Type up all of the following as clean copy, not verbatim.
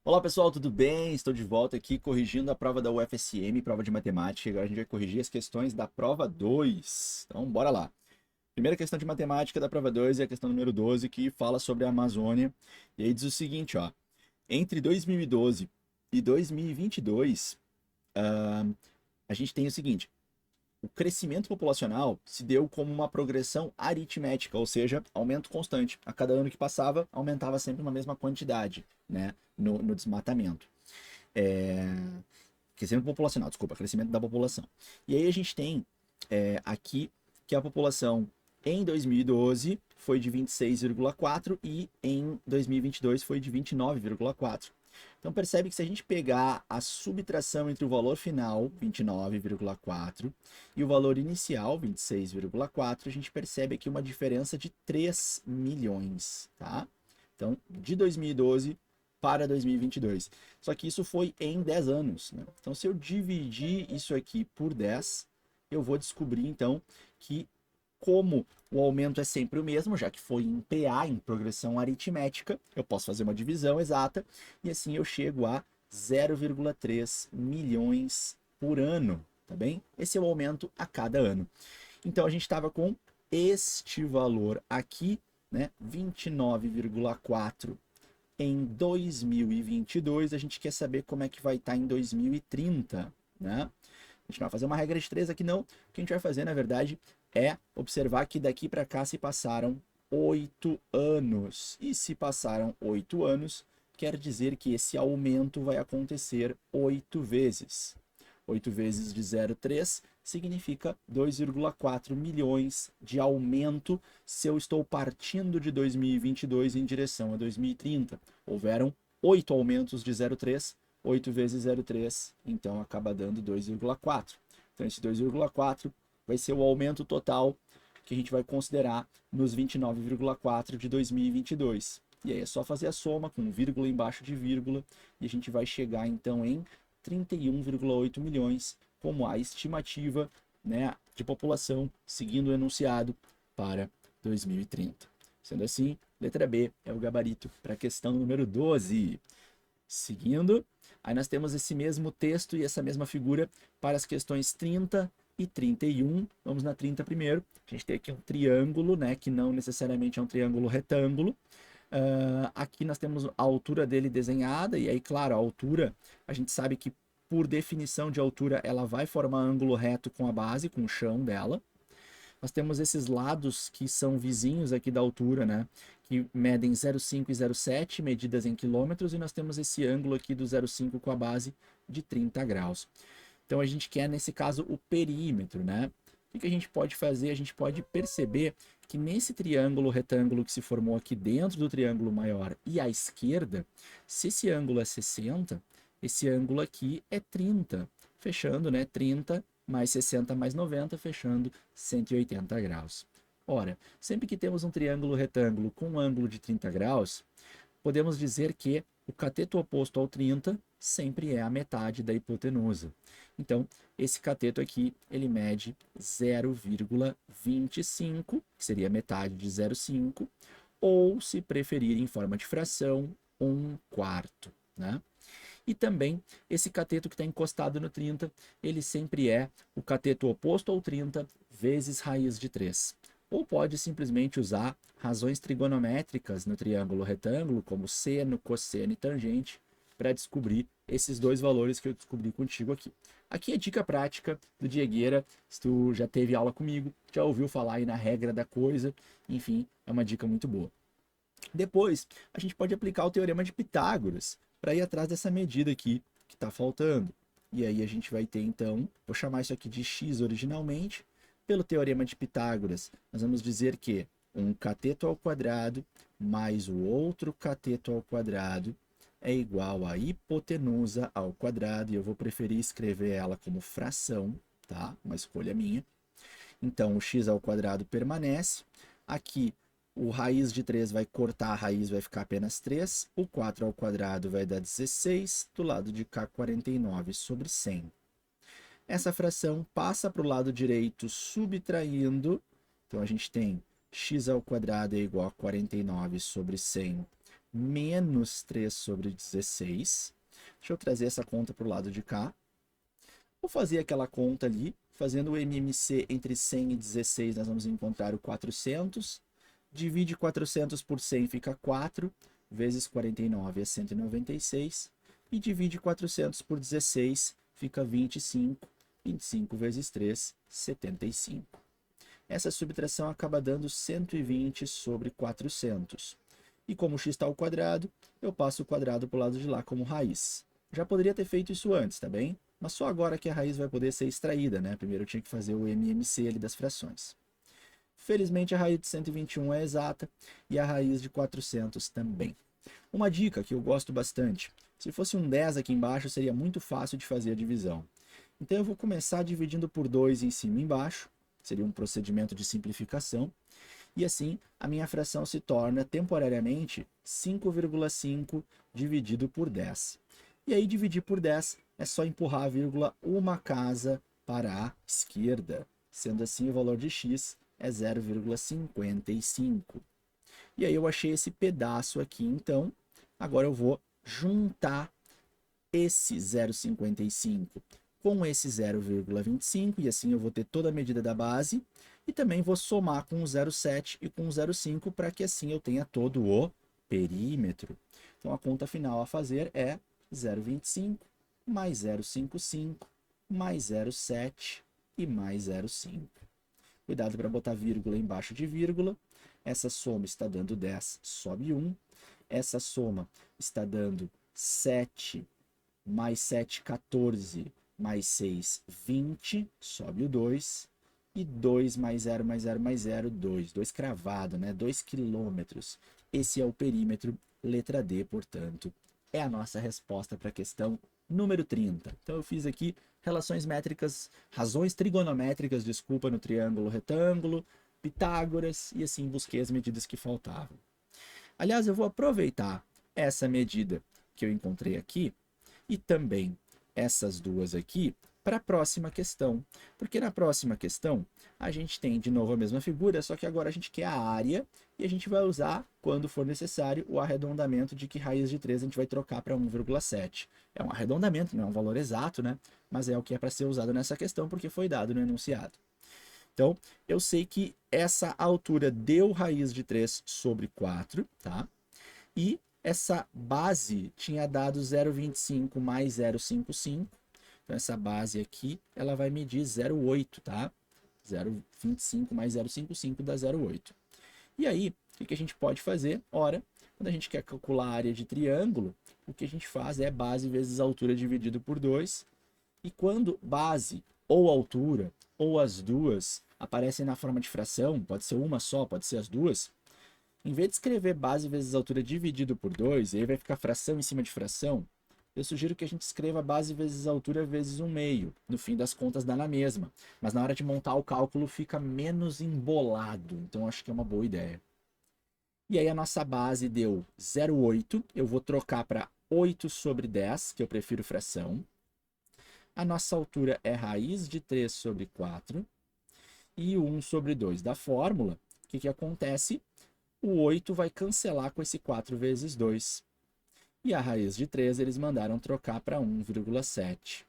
Olá pessoal, tudo bem? Estou de volta aqui corrigindo a prova da UFSM, prova de matemática. Agora a gente vai corrigir as questões da prova 2. Então, bora lá. Primeira questão de matemática da prova 2 é a questão número 12, que fala sobre a Amazônia. E aí diz o seguinte, ó. Entre 2012 e 2022, a gente tem o seguinte. O crescimento populacional se deu como uma progressão aritmética, ou seja, aumento constante. A cada ano que passava, aumentava sempre uma mesma quantidade, né, no desmatamento. Crescimento populacional, desculpa, crescimento da população. E aí a gente tem aqui que a população em 2012 foi de 26,4 e em 2022 foi de 29,4. Então percebe que se a gente pegar a subtração entre o valor final, 29,4, e o valor inicial, 26,4, a gente percebe aqui uma diferença de 3 milhões, tá? Então, de 2012 para 2022. Só que isso foi em 10 anos, né? Então, se eu dividir isso aqui por 10, eu vou descobrir, então, que como o aumento é sempre o mesmo, já que foi em PA, em progressão aritmética, eu posso fazer uma divisão exata e assim eu chego a 0,3 milhões por ano, tá bem? Esse é o aumento a cada ano. Então a gente estava com este valor aqui, né, 29,4 em 2022, a gente quer saber como é que vai estar em 2030, né? A gente não vai fazer uma regra de 3 aqui não. O que a gente vai fazer, na verdade, é observar que daqui para cá se passaram 8 anos. E se passaram 8 anos, quer dizer que esse aumento vai acontecer 8 vezes. 8 vezes de 0,3 significa 2,4 milhões de aumento se eu estou partindo de 2022 em direção a 2030. Houveram 8 aumentos de 0,3, 8 vezes 0,3, então acaba dando 2,4. Então esse 2,4 vai ser o aumento total que a gente vai considerar nos 29,4 de 2022. E aí é só fazer a soma com vírgula embaixo de vírgula e a gente vai chegar então em 31,8 milhões como a estimativa, né, de população seguindo o enunciado para 2030. Sendo assim, letra B é o gabarito para a questão número 12. Seguindo, aí nós temos esse mesmo texto e essa mesma figura para as questões 30 e 31. Vamos na 30 primeiro. A gente tem aqui um triângulo, né, que não necessariamente é um triângulo retângulo. Aqui nós temos a altura dele desenhada, e aí, claro, a altura, a gente sabe que por definição de altura, ela vai formar ângulo reto com a base, com o chão dela. Nós temos esses lados que são vizinhos aqui da altura, né? Que medem 0,5 e 0,7, medidas em quilômetros, e nós temos esse ângulo aqui do 0,5 com a base de 30 graus. Então a gente quer, nesse caso, o perímetro, né? O que a gente pode fazer? A gente pode perceber que nesse triângulo retângulo que se formou aqui dentro do triângulo maior e à esquerda, se esse ângulo é 60, esse ângulo aqui é 30, fechando, né? 30 mais 60 mais 90, fechando 180 graus. Ora, sempre que temos um triângulo retângulo com um ângulo de 30 graus, podemos dizer que o cateto oposto ao 30 sempre é a metade da hipotenusa. Então, esse cateto aqui, ele mede 0,25, que seria metade de 0,5, ou, se preferir em forma de fração, 1/4, né? E também esse cateto que está encostado no 30, ele sempre é o cateto oposto ao 30 vezes raiz de 3. Ou pode simplesmente usar razões trigonométricas no triângulo retângulo, como seno, cosseno e tangente, para descobrir esses dois valores que eu descobri contigo aqui. Aqui é dica prática do Diegueira, se tu já teve aula comigo, já ouviu falar aí na regra da coisa, enfim, é uma dica muito boa. Depois, a gente pode aplicar o teorema de Pitágoras para ir atrás dessa medida aqui que está faltando. E aí a gente vai ter, então, vou chamar isso aqui de x originalmente. Pelo teorema de Pitágoras, nós vamos dizer que um cateto ao quadrado mais o outro cateto ao quadrado é igual a hipotenusa ao quadrado. E eu vou preferir escrever ela como fração, tá? Uma escolha minha. Então, o x ao quadrado permanece. Aqui, o raiz de 3 vai cortar a raiz, vai ficar apenas 3. O 4 ao quadrado vai dar 16. Do lado de cá, 49 sobre 100. Essa fração passa para o lado direito subtraindo. Então, a gente tem x ao quadrado é igual a 49 sobre 100 menos 3 sobre 16. Deixa eu trazer essa conta para o lado de cá. Vou fazer aquela conta ali, fazendo o MMC entre 100 e 16, nós vamos encontrar o 400. Divide 400 por 100, fica 4, vezes 49 é 196. E divide 400 por 16, fica 25. 25 vezes 3, 75. Essa subtração acaba dando 120 sobre 400. E como x está ao quadrado, eu passo o quadrado para o lado de lá como raiz. Já poderia ter feito isso antes, tá bem? Mas só agora que a raiz vai poder ser extraída, né? Primeiro eu tinha que fazer o MMC ali das frações. Felizmente a raiz de 121 é exata e a raiz de 400 também. Uma dica que eu gosto bastante. Se fosse um 10 aqui embaixo, seria muito fácil de fazer a divisão. Então eu vou começar dividindo por 2 em cima e embaixo. Seria um procedimento de simplificação. E assim, a minha fração se torna temporariamente 5,5 dividido por 10. E aí, dividir por 10 é só empurrar a vírgula uma casa para a esquerda. Sendo assim, o valor de x é 0,55. E aí eu achei esse pedaço aqui, então. Agora eu vou juntar esse 0,55 com esse 0,25, e assim eu vou ter toda a medida da base. E também vou somar com o 0,7 e com o 0,5 para que assim eu tenha todo o perímetro. Então a conta final a fazer é 0,25 mais 0,55 mais 0,7 e mais 0,5. Cuidado para botar vírgula embaixo de vírgula. Essa soma está dando 10, sobe 1. Essa soma está dando 7 mais 7, 14, mais 6, 20, sobe o 2. E 2 mais 0 mais 0 mais 0, 2. 2 cravado, né? 2 quilômetros. Esse é o perímetro, letra D, portanto, é a nossa resposta para a questão número 30. Então eu fiz aqui razões trigonométricas, desculpa, no triângulo retângulo, Pitágoras, e assim busquei as medidas que faltavam. Aliás, eu vou aproveitar essa medida que eu encontrei aqui e também essas duas aqui para a próxima questão, porque na próxima questão a gente tem de novo a mesma figura, só que agora a gente quer a área e a gente vai usar, quando for necessário, o arredondamento de que raiz de 3 a gente vai trocar para 1,7. É um arredondamento, não é um valor exato, né? Mas é o que é para ser usado nessa questão porque foi dado no enunciado. Então, eu sei que essa altura deu raiz de 3 sobre 4, tá? E essa base tinha dado 0,25 mais 0,55. Então, essa base aqui, ela vai medir 0,8, tá? 0,25 mais 0,55 dá 0,8. E aí, o que a gente pode fazer? Ora, quando a gente quer calcular a área de triângulo, o que a gente faz é base vezes altura dividido por 2. E quando base ou altura, ou as duas, aparecem na forma de fração, pode ser uma só, pode ser as duas, em vez de escrever base vezes altura dividido por 2, e aí vai ficar fração em cima de fração, eu sugiro que a gente escreva base vezes altura vezes 1/2. No fim das contas dá na mesma. Mas na hora de montar o cálculo fica menos embolado. Então acho que é uma boa ideia. E aí a nossa base deu 0,8. Eu vou trocar para 8 sobre 10, que eu prefiro fração. A nossa altura é raiz de 3 sobre 4. E o 1 sobre 2 da fórmula. O que acontece? O 8 vai cancelar com esse 4 vezes 2. E a raiz de 3 eles mandaram trocar para 1,7.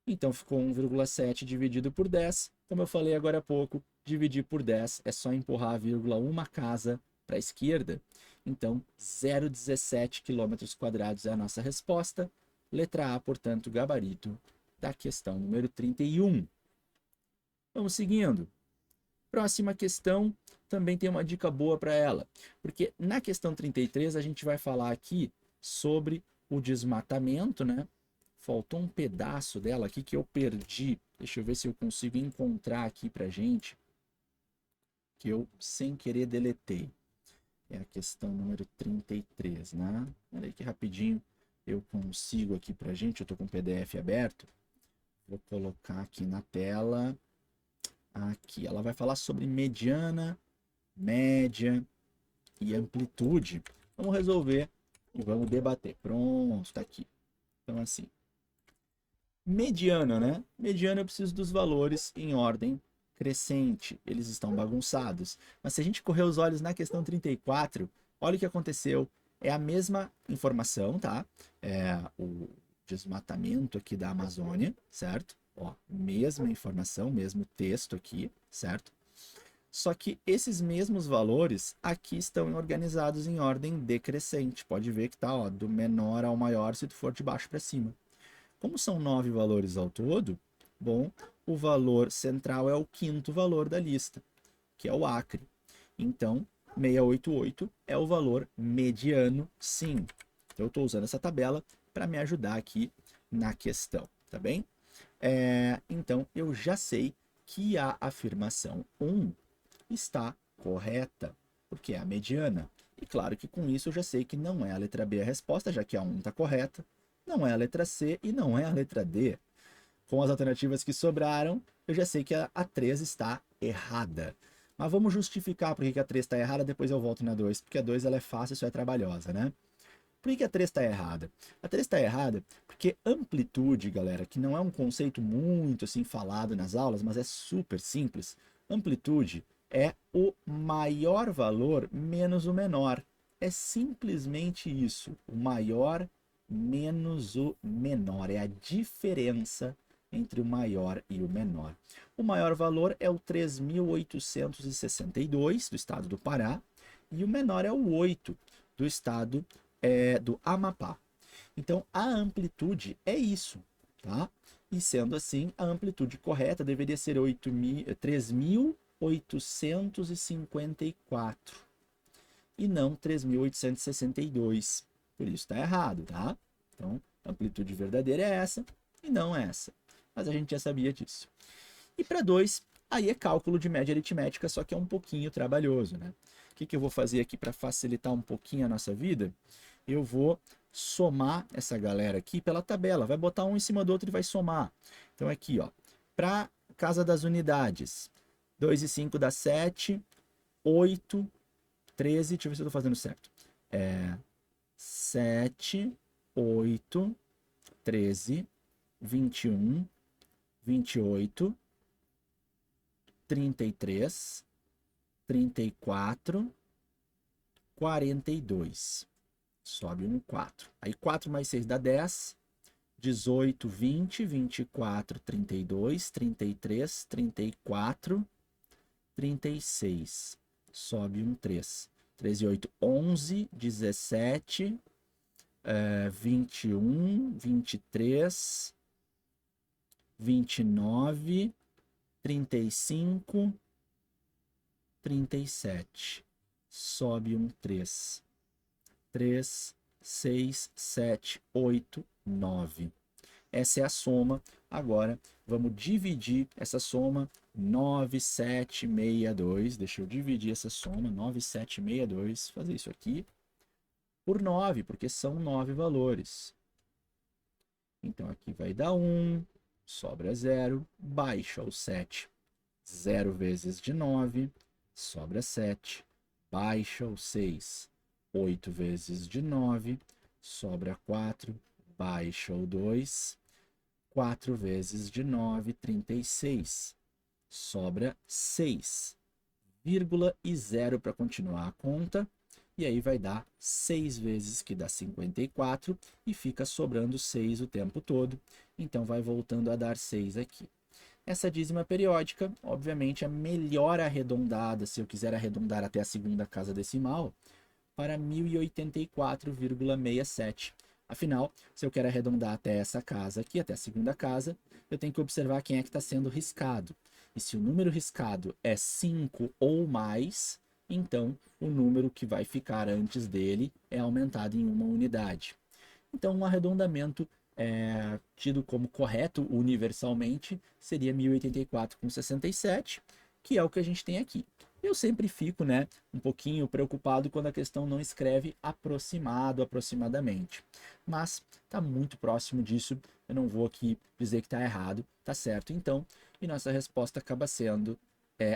Então ficou 1,7 dividido por 10. Como eu falei agora há pouco, dividir por 10 é só empurrar a vírgula uma casa para a esquerda. Então 0,17 km² é a nossa resposta. Letra A, portanto, gabarito da questão número 31. Vamos seguindo. Próxima questão também tem uma dica boa para ela, porque na questão 33 a gente vai falar aqui sobre o desmatamento, né? Faltou um pedaço dela aqui que eu perdi. Deixa eu ver se eu consigo encontrar aqui pra gente, que eu sem querer deletei. É a questão número 33, né? Olha aí que rapidinho eu consigo aqui pra gente. Eu tô com o PDF aberto. Vou colocar aqui na tela. Aqui, ela vai falar sobre mediana, média e amplitude. Vamos resolver e vamos debater. Pronto, tá aqui. Então, assim, mediana, né? Mediana eu preciso dos valores em ordem crescente. Eles estão bagunçados. Mas se a gente correr os olhos na questão 34, olha o que aconteceu. É a mesma informação, tá? É o desmatamento aqui da Amazônia, certo? Ó, mesma informação, mesmo texto aqui, certo? Só que esses mesmos valores aqui estão organizados em ordem decrescente. Pode ver que tá, ó, do menor ao maior se tu for de baixo para cima. Como são 9 valores ao todo, bom, o valor central é o quinto valor da lista, que é o Acre. Então, 688 é o valor mediano, sim. Então, eu estou usando essa tabela para me ajudar aqui na questão, tá bem? Então, eu já sei que a afirmação 1 está correta, porque é a mediana. E claro que com isso eu já sei que não é a letra B a resposta, já que a 1 está correta, não é a letra C e não é a letra D. Com as alternativas que sobraram, eu já sei que a 3 está errada. Mas vamos justificar por que a 3 está errada, depois eu volto na 2, porque a 2 ela é fácil e só é trabalhosa, né? Por que a 3 está errada? A 3 está errada porque amplitude, galera, que não é um conceito muito assim falado nas aulas, mas é super simples. Amplitude é o maior valor menos o menor. É simplesmente isso. O maior menos o menor. É a diferença entre o maior e o menor. O maior valor é o 3.862 do estado do Pará e o menor é o 8 do estado do Amapá. Então, a amplitude é isso, tá? E sendo assim, a amplitude correta deveria ser 3.854 e não 3.862. Por isso está errado, tá? Então, a amplitude verdadeira é essa e não essa. Mas a gente já sabia disso. E para 2, aí é cálculo de média aritmética, só que é um pouquinho trabalhoso, né? O que eu vou fazer aqui para facilitar um pouquinho a nossa vida? Eu vou somar essa galera aqui pela tabela. Vai botar um em cima do outro e vai somar. Então aqui, ó, para casa das unidades, 2 e 5 dá 7, 8, 13, deixa eu ver se eu estou fazendo certo. 7, 8, 13, 21, 28, 33, 34, 42. Sobe um 4. Aí 4 mais 6 dá 10. 18, 20, 24, 32, 33, 34, 36. Sobe um 3. 3 e 8, 11, 17, 21, 23, 29, 35, 37. Sobe um 3. 3, 6, 7, 8, 9. Essa é a soma. Agora, vamos dividir essa soma 9762. Deixa eu dividir essa soma 9762. Fazer isso aqui por 9, porque são 9 valores. Então, aqui vai dar 1, sobra 0, baixa o 7. 0 vezes de 9, sobra 7, baixa o 6. 8 vezes de 9, sobra 4, baixa o 2. 4 vezes de 9, 36. Sobra 6. Vírgula e 0 para continuar a conta. E aí vai dar 6 vezes, que dá 54. E fica sobrando 6 o tempo todo. Então vai voltando a dar 6 aqui. Essa dízima periódica, obviamente, é melhor arredondada, se eu quiser arredondar até a segunda casa decimal, para 1084,67. Afinal, se eu quero arredondar até essa casa aqui, até a segunda casa, eu tenho que observar quem é que está sendo riscado. E se o número riscado é 5 ou mais, então o número que vai ficar antes dele é aumentado em uma unidade. Então, um arredondamento tido como correto universalmente seria 1084,67, que é o que a gente tem aqui. Eu sempre fico, né, um pouquinho preocupado quando a questão não escreve aproximado, aproximadamente. Mas está muito próximo disso, eu não vou aqui dizer que está errado, está certo então, e nossa resposta acaba sendo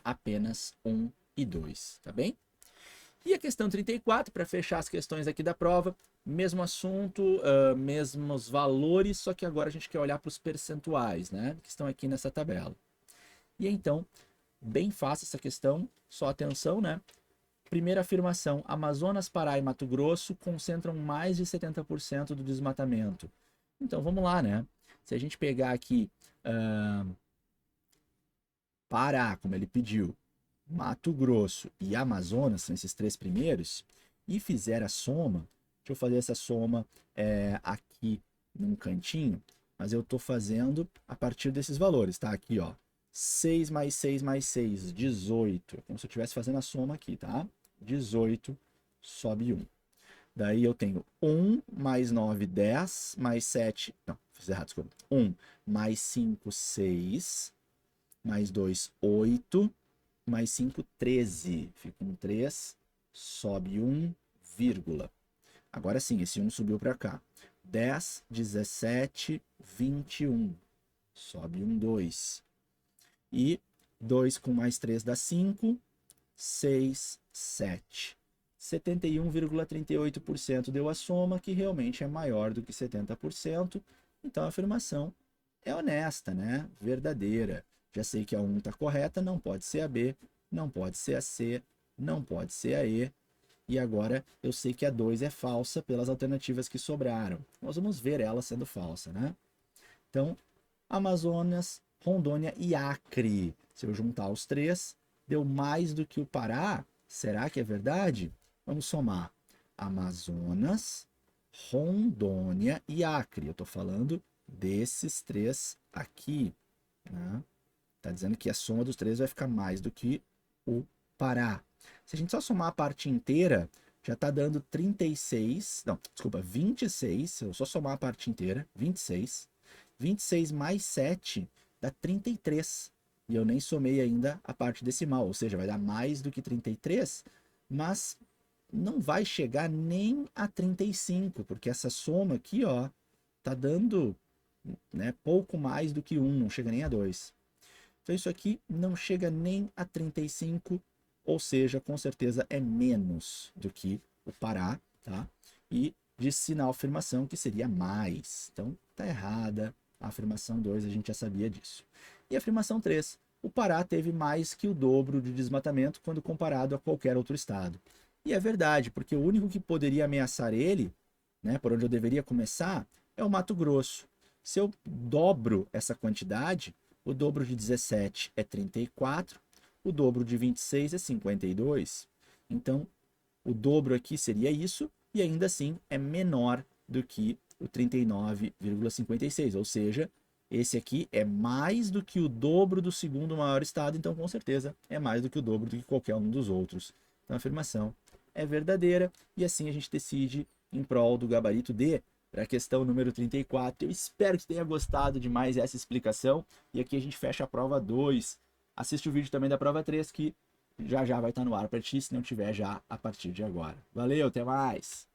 apenas 1 e 2, tá bem? E a questão 34, para fechar as questões aqui da prova, mesmo assunto, mesmos valores, só que agora a gente quer olhar para os percentuais, né, que estão aqui nessa tabela. E então, bem fácil essa questão, só atenção, né? primeira afirmação, Amazonas, Pará e Mato Grosso concentram mais de 70% do desmatamento. Então, vamos lá, né? Se a gente pegar aqui Pará, como ele pediu, Mato Grosso e Amazonas, são esses três primeiros, e fizer a soma, deixa eu fazer essa soma aqui num cantinho, mas eu estou fazendo a partir desses valores, tá? Aqui, ó, 6 mais 6 mais 6, 18, como se eu estivesse fazendo a soma aqui, tá? 18, sobe 1. Daí eu tenho 1 mais 9, 10, mais 7, não, fiz errado, desculpa. 1 mais 5, 6, mais 2, 8, mais 5, 13. Fica um 3, sobe 1, vírgula. Agora sim, esse 1 subiu para cá. 10, 17, 21. Sobe um 2. E 2 com mais 3 dá 5, 6, 7. 71,38% deu a soma, que realmente é maior do que 70%. Então a afirmação é honesta, né? Verdadeira. Já sei que a 1 está correta, não pode ser a B, não pode ser a C, não pode ser a E. E agora eu sei que a 2 é falsa pelas alternativas que sobraram. Nós vamos ver ela sendo falsa, né? Então, Amazonas, Rondônia e Acre. Se eu juntar os três, deu mais do que o Pará. Será que é verdade? Vamos somar. Amazonas, Rondônia e Acre. Eu estou falando desses três aqui, né? Está dizendo que a soma dos três vai ficar mais do que o Pará. Se a gente só somar a parte inteira, já está dando 36, não, desculpa, 26, se eu só somar a parte inteira, 26. 26 mais 7 dá 33. E eu nem somei ainda a parte decimal, ou seja, vai dar mais do que 33, mas não vai chegar nem a 35, porque essa soma aqui, ó, tá dando, né, pouco mais do que 1, não chega nem a 2. Então isso aqui não chega nem a 35, ou seja, com certeza é menos do que o Pará, tá? E disse na afirmação que seria mais. Então tá errada. A afirmação 2 a gente já sabia disso. E a afirmação 3, o Pará teve mais que o dobro de desmatamento quando comparado a qualquer outro estado. E é verdade, porque o único que poderia ameaçar ele, né, por onde eu deveria começar, é o Mato Grosso. Se eu dobro essa quantidade, o dobro de 17 é 34, o dobro de 26 é 52. Então, o dobro aqui seria isso, e ainda assim é menor do que o 39,56, ou seja, esse aqui é mais do que o dobro do segundo maior estado, então com certeza é mais do que o dobro do que qualquer um dos outros. Então a afirmação é verdadeira, e assim a gente decide em prol do gabarito D para a questão número 34. Eu espero que tenha gostado de mais essa explicação, e aqui a gente fecha a prova 2. Assiste o vídeo também da prova 3, que já vai estar no ar para ti, se não tiver já a partir de agora. Valeu, até mais!